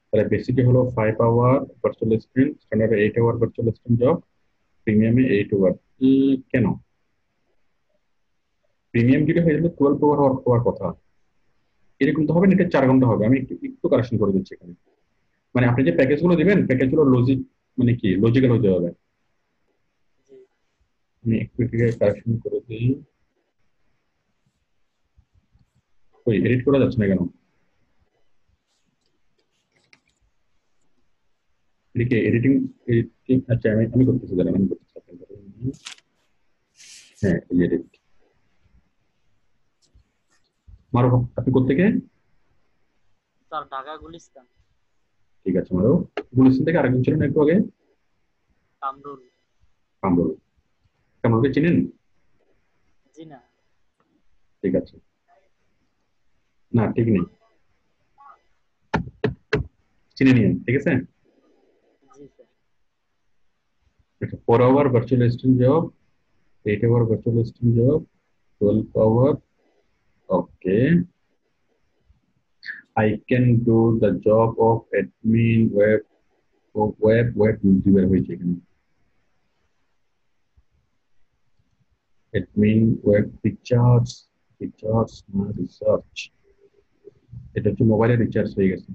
তাহলে বেসিকে হলো 5 আওয়ার ভার্চুয়াল অ্যাসিস্ট্যান্ট, স্ট্যান্ডার্ডে 8 আওয়ার ভার্চুয়াল অ্যাসিস্ট্যান্ট জব, প্রিমিয়ামে 8 আওয়ার। কেন প্রিমিয়াম যেটা হয়ে যাবে 12 আওয়ার হওয়ার কথা, এরকম তো হবে না, এটা 4 ঘন্টা হবে। আমি একটু একটু কারেকশন করে দিচ্ছি এখানে। মানে আপনি যে প্যাকেজগুলো দিবেন, প্যাকেজগুলো লজিক মানে কি লজিক্যাল হতে হবে। জি আমি একটু এটাকে কারেকশন করে দিই। ওই এডিট করা যাচ্ছে না কেন? এদিকে এডিটিং, আচ্ছা আমি আমি করতেছি, দাঁড়ান আমি করতেছি। হ্যাঁ, এই এডিট মারো। আপনি কোথেকে? স্যার, ঢাকা গুলিস্তান। ঠিক আছে মারো। গুলিস্তান থেকে আরেকজন ছিলেন একটু আগে, কামরুল। কামরুল। কামরুলকে চিনেন? জি না। ঠিক আছে, না ঠিক নেই, চিনে নিন, ঠিক আছে। জি sir. 4 hour virtual assistant job, 8 hour virtual assistant job, 12 hour. Okay, I can do the job of admin web বের হয়েছে এখানে। admin web রিচার্জ না রিসার্চ, এটা হচ্ছে মোবাইলে রিচার্জ হয়ে গেছে।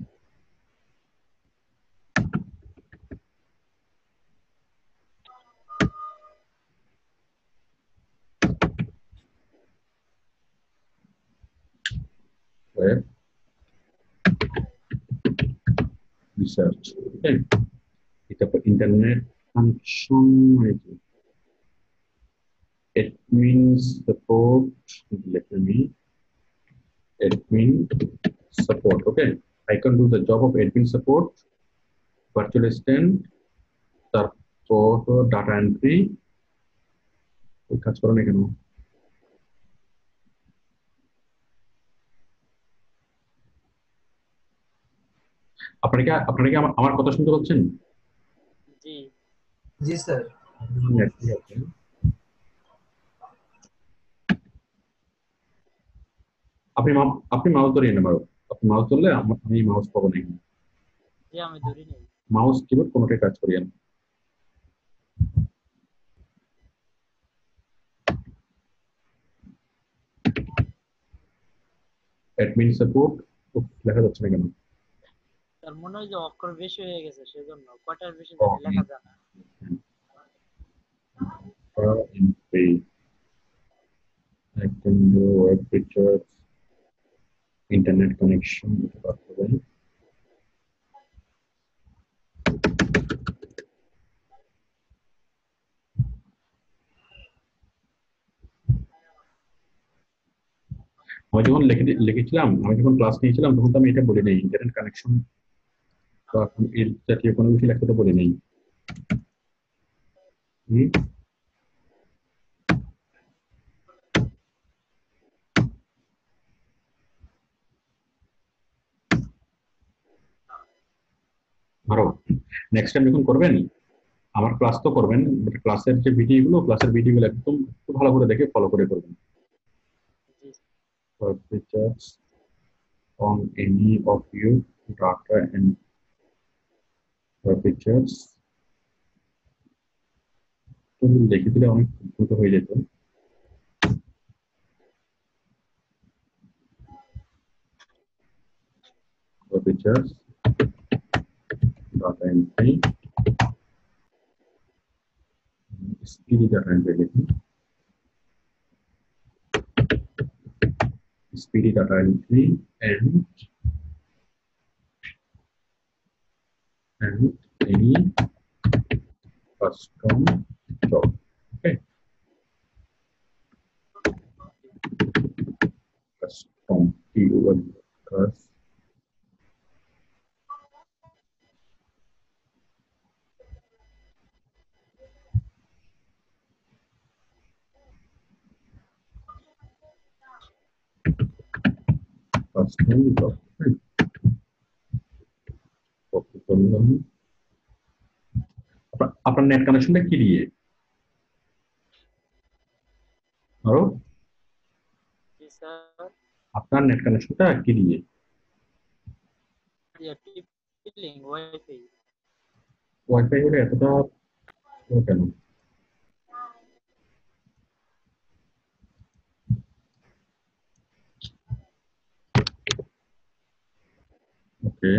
web রিসার্চ, ওকে। এটা ইন্টারনেট কানেকশন হয়েছে। admin support, let me admin support, okay. I can do the job of admin support, virtual assistant, তারপর ডাটা এন্ট্রি। ওই কাজ করো না কেন? আপনারা কি আমার কথা শুনতে পাচ্ছেন? জি জি স্যার। ঠিক আছে। আপনি মাউস ধরিয়ে নেন, আপনি মাউস ধরলে আমি মাউস পাবো না এখানে। জি, আমি ধরি নেই। মাউস কিবোর্ড কোনোটাই কাজ করিয়ে না। অ্যাডমিন সাপোর্ট লেখা যাচ্ছে না কেন? তার মনে হয় যে অক্ষর বেশি হয়ে গেছে, সেজন্য কয়টার বেশি জানি লেখা যায় না। I can do web features, internet connection, আমি যখন লিখেছিলাম, আমি যখন ক্লাস নিয়েছিলাম তখন তো আমি এটা বলি নাই, ইন্টারনেট কানেকশন বা এই জাতীয় কোনো কিছু লিখতে তো বলি নাই। হুম? আরো নেক্সট টাইম যখন করবেন, আমার ক্লাস তো করবেন, ক্লাসের যে ভিডিওগুলো একদম একটু ভালো করে দেখে ফলো করে করবেন। জি For pictures on any of you data and for pictures তো লিখে দিলে অনেক দ্রুত হয়ে যেত। For pictures data entry speedy data entry লিখুন, speedy data entry and any custom job. Okay, custom keyword custom job. Copy করলাম। আপনার নেট কানেকশনটা কি দিয়ে? আরো জি স্যার। আপনার নেট কানেকশনটা কি দিয়ে? টিপিলিং ওয়াইফাই। ওয়াইফাই হলে এতটা slow কেন? ওকে,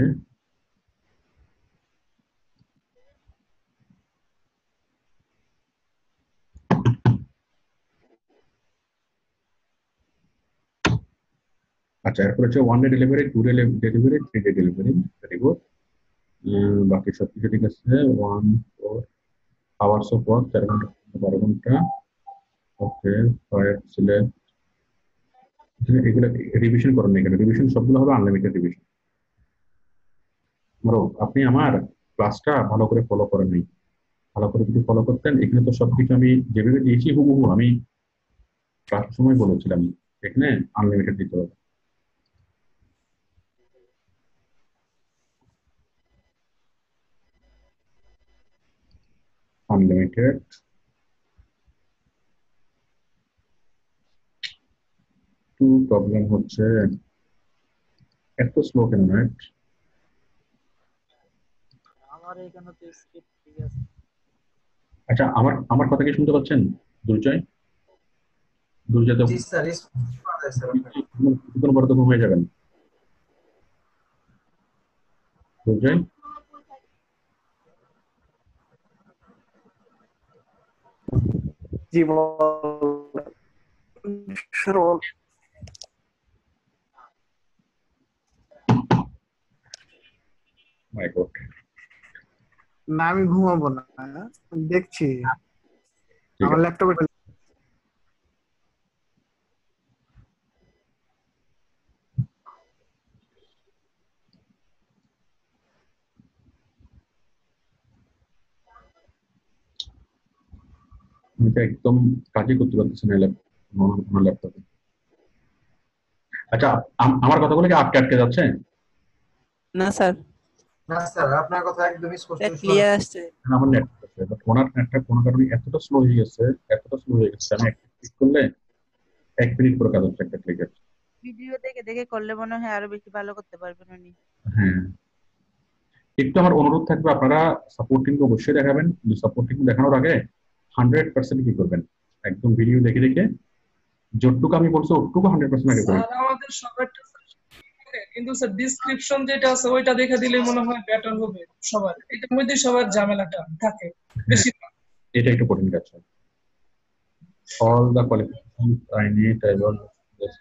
আচ্ছা, এরপর হচ্ছে 1 day delivery, 2 day delivery, 3 day delivery. Very good. বাকি সব কিছু ঠিক আছে। 1 4 আওয়ার্স অফ ওয়ার্ক, 4 ঘন্টা 12 ঘন্টা। ওকে, ফায়ার সিলেক্ট, এগুলো রিভিশন করেন না, এখানে রিভিশন সবগুলো হবে আনলিমিটেড রিভিশন। আপনি আমার ক্লাসটা ভালো করে ফলো করেন নাই। ভালো করে যদি ফলো করতেন, এখানে তো সবকিছু আমি যেভাবে দিয়েছি হুবহু আমি ক্লাসের সময় বলেছিলাম, এখানে আনলিমিটেড দিতে হবে। আনলিমিটেড। টু প্রবলেম হচ্ছে এত স্লো কেন নেট? আমার এখানে তো স্পিড ঠিক আছে। আচ্ছা, আমার আমার কথা কি শুনতে পাচ্ছেন? দুর্জয়, দুর্জয় তো জি স্যার, স্যার আপনার কিছুক্ষণ পরে তো ঘুমিয়ে যাবেন। দুর্জয়, জি বল স্যার বল। মাই গড। না আমি ঘুমাবো না, দেখছি ঠিক আমার আছে, ল্যাপটপে। আমি তো একদম কাজই করতে পারতেছি না আমার ল্যাপটপে। আচ্ছা, আমার কথাগুলো কি আটকে আটকে যাচ্ছে? না স্যার, না স্যার, আপনার কথা একদমই স্পষ্ট এটা শোনা ক্লিয়ার যাচ্ছে। আসছে। আমার নেট আছে, বাট ওনার নেটটা কোনো কারণে এতটা স্লো হয়ে গেছে, এতটা স্লো হয়ে গেছে, আমি একটা ক্লিক করলে 1 মিনিট পরে কাজ হচ্ছে একটা ক্লিকের। ভিডিও দেখে দেখে করলে মনে হয় আরো বেশি ভালো করতে পারবেন উনি। হ্যাঁ, একটু আমার অনুরোধ থাকবে, আপনারা সাপোর্ট টিমকে অবশ্যই দেখাবেন, কিন্তু সাপোর্ট টিম দেখানোর আগে 100% কি করবেন, একদম ভিডিও দেখে দেখে যতটুকু আমি বলছি ওটুকু 100% আগে করে। স্যার আমাদের সবারটা কিন্তু স্যার ডিসক্রিপশন যেটা আছে ওইটা দেখে দিলে মনে হয় বেটার হবে সবার। এটার মধ্যে সবার ঝামেলাটা থাকে হ্যাঁ, বেশি। এটা একটু কঠিন কাজ। All the qualifications I need, I was just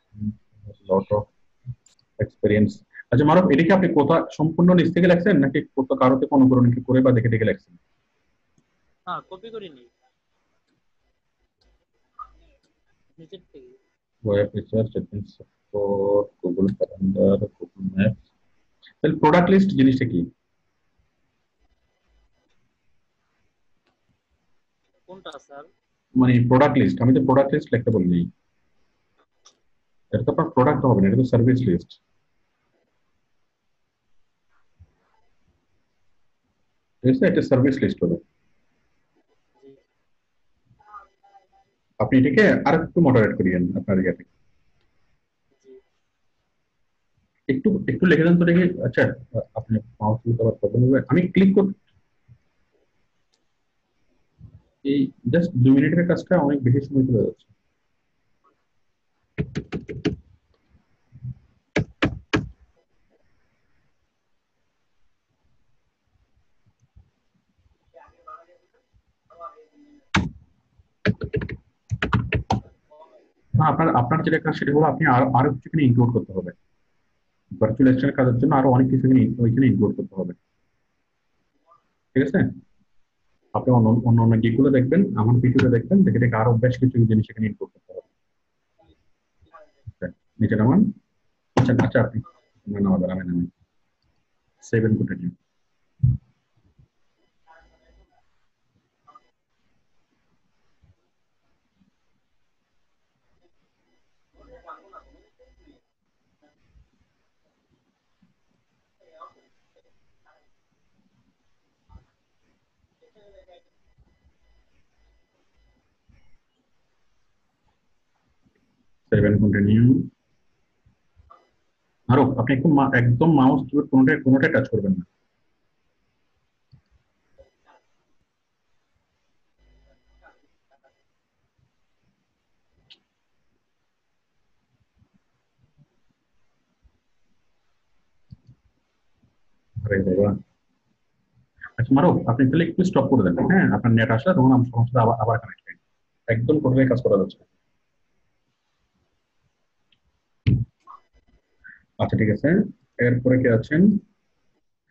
lot of experience. আচ্ছা মারুফ, এটা কি আপনি কোথা সম্পূর্ণ নিজ থেকে লেখছেন নাকি কোথাও কারোতে কোনো অনুকরণ কি করে বা দেখে দেখে লেখছেন? হ্যাঁ, কপি করিনি নিচের থেকে। Web research, তারপর গুগল ক্যালেন্ডার, গুগল ম্যাপস। তাহলে প্রোডাক্ট লিস্ট জিনিসটা কি? কোনটা স্যার? মানে প্রোডাক্ট লিস্ট, আমি তো প্রোডাক্ট লিস্ট লিখতে বলিনি। এটা তো আপনার প্রোডাক্ট হবে না, এটা তো সার্ভিস লিস্ট। ঠিক আছে, এটা সার্ভিস লিস্ট হবে। আপনি এটাকে আর একটু মডারেট করিয়েন আপনার ইয়ে থেকে। একটু একটু লিখে দেন তো দেখি। আচ্ছা, আপনি মাউস ইউজ করার প্রবলেম হবে, আমি ক্লিক করতে এই জাস্ট 2 মিনিটের কাজটা অনেক বেশি সময় চলে যাচ্ছে। না, আপনার আপনার যেটা কাজ সেটা হলো আপনি আরো কিছু এখানে ইনক্লুড করতে হবে। ভার্চুয়াল অ্যাসিস্ট্যান্টের কাজের জন্য আরো অনেক কিছু ওইখানে ইনক্লুড করতে হবে। ঠিক আছে, আপনি অন্য অন্য অন্য গিকগুলো দেখবেন, আমার ভিডিওটা দেখবেন, দেখে দেখে আরো বেশ কিছু জিনিস এখানে ইনক্লুড করতে হবে। নিচে নামান। আচ্ছা আচ্ছা, আপনি নামাবেন, আমি নামাই। Save and continue. Save and continue. আরো আপনি একদম মাউস কিবোর্ড কোনোটাই টাচ করবেন না। আরে বাবা। আচ্ছা মারো, আপনি তাহলে একটু স্টপ করে দেন, হ্যাঁ? আপনার নেট আসলে তখন আমার সমস্যা আবার আবার কানেক্ট করেন। একদম টোটালি কাজ করা যাচ্ছে। আচ্ছা ঠিক আছে, এরপরে কে আছেন?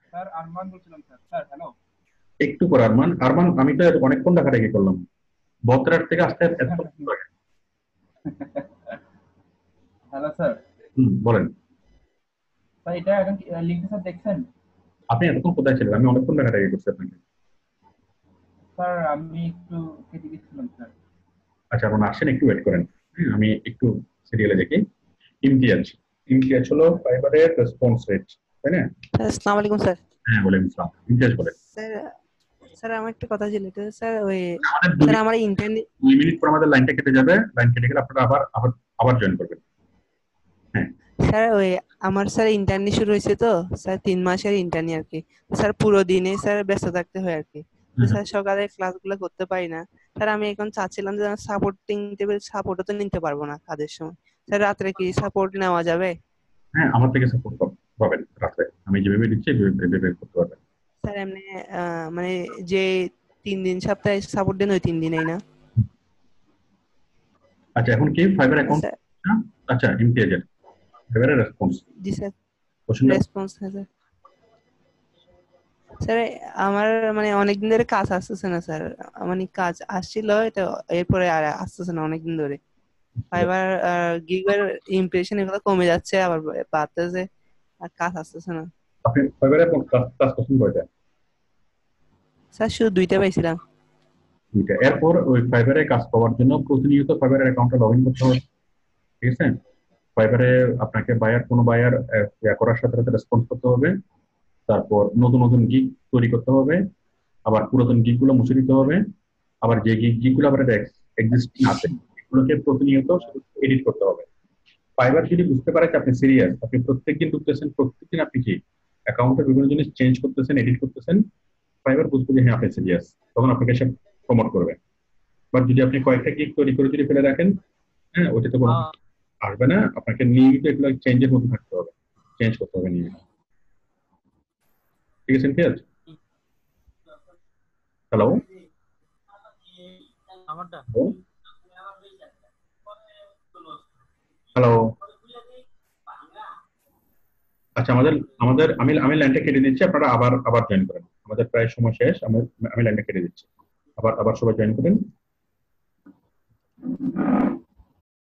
স্যার আরমান বলছিলাম স্যার। Sir hello. একটু করে আরমান। আরমান, আমি তো অনেকক্ষণ দেখাদেখি করলাম, বত্রার থেকে আসতে এত লাগে। Hello sir. বলেন। স্যার এটা এখন লিংকটা স্যার দেখছেন? আপনি এতক্ষণ কোথায় ছিলেন? আমি অনেকক্ষণ দেখাদেখি করছি আপনাকে। স্যার আমি একটু কেটে গেছিলাম স্যার। আচ্ছা, এখন আসেন, একটু ওয়েট করেন। আমি একটু সিরিয়ালে দেখি। ইমতিয়াজ, ইমতিয়াজ হলো ফাইবারের রেসপন্স রেট, তাই না? আসসালামু আলাইকুম স্যার। হ্যাঁ বলেন স্যার, ইমতিয়াজ বলেন। স্যার স্যার আমার একটা কথা ছিল, এটা স্যার ওই আমাদের স্যার আমার ইন্টারনেট 2 মিনিট পর আমাদের লাইনটা কেটে যাবে, লাইন কেটে গেলে আপনারা আবার আবার আবার জয়েন করবেন। হ্যাঁ স্যার ওই আমার স্যার ইন্টার্নি শুরু হয়েছে তো স্যার, 3 মাসের ইন্টার্নি আর কি। স্যার পুরো দিনে স্যার ব্যস্ত থাকতে হয় আর কি। স্যার সকালে ক্লাসগুলো করতে পারি না। স্যার আমি এখন চাচ্ছিলাম যে সাপোর্টিং টেবিল সাপোর্টও তো নিতে পারবো না কাজের সময়। স্যার রাত্রে কি সাপোর্ট নেওয়া যাবে? হ্যাঁ, আমার থেকে সাপোর্ট পাবেন রাতে, আমি যেভাবে দিচ্ছি এভাবে করতে পারবেন। স্যার এমনি মানে যে 3 দিন সপ্তাহে সাপোর্ট দেন ওই 3 দিনেই না? আচ্ছা, এখন কি ফাইবার অ্যাকাউন্ট? আচ্ছা, ইমতিয়াজের ফাইবারের রেসপন্স। জি sir, question response sir. Sir আমার মানে অনেকদিন ধরে কাজ আসতেছে না স্যার, মানে কাজ আসছিল এটা, এরপরে আর আসতেছে না অনেকদিন ধরে। ফাইবার গিগের ইমপ্রেশন এগুলো কমে যাচ্ছে, আবার বাড়তেছে, আর কাজ আসতেছে না। আপনি ফাইবারে কোন কাজ করছেন কয়টা? স্যার শুধু 2টা পাইছিলাম। 2টা। এরপর ওই ফাইবারে কাজ পাওয়ার জন্য প্রতিনিয়ত ফাইবারের অ্যাকাউন্টে লগ ইন করতে হবে। ঠিক আছে, ফাইবারে আপনাকে কোনো বায়ার করার সাথে সাথে রেসপন্স করতে হবে, তারপর নতুন নতুন গিগ তৈরি করতে হবে, আবার পুরাতন গিগ গুলো মুছে দিতে হবে, আবার যে গিগ গুলো আবার এক্সিস্টিং আছে এগুলোকে প্রতিনিয়ত এডিট করতে হবে। ফাইবার যদি বুঝতে পারে যে আপনি সিরিয়াস, আপনি প্রত্যেকদিন ঢুকতেছেন, প্রত্যেকদিন আপনি কি অ্যাকাউন্টে বিভিন্ন জিনিস চেঞ্জ করতেছেন, এডিট করতেছেন, ফাইবার বুঝতে যে হ্যাঁ আপনি সিরিয়াস, তখন আপনাকে সে প্রমোট করবে। বাট যদি আপনি কয়েকটা গিগ তৈরি করে যদি ফেলে রাখেন, হ্যাঁ ওইটাতে কোনো আসবে না, আপনাকে নিয়মিত এগুলো চেঞ্জের মধ্যে থাকতে হবে, চেঞ্জ করতে হবে নিয়মিত। ঠিক আছে, ঠিক আছে। Hello, hello. আচ্ছা, আমাদের আমাদের আমি লাইনটা কেটে দিচ্ছি, আপনারা আবার আবার জয়েন করেন, আমাদের প্রায় সময় শেষ, আমি লাইনটা কেটে দিচ্ছি, আবার আবার সবাই জয়েন করেন।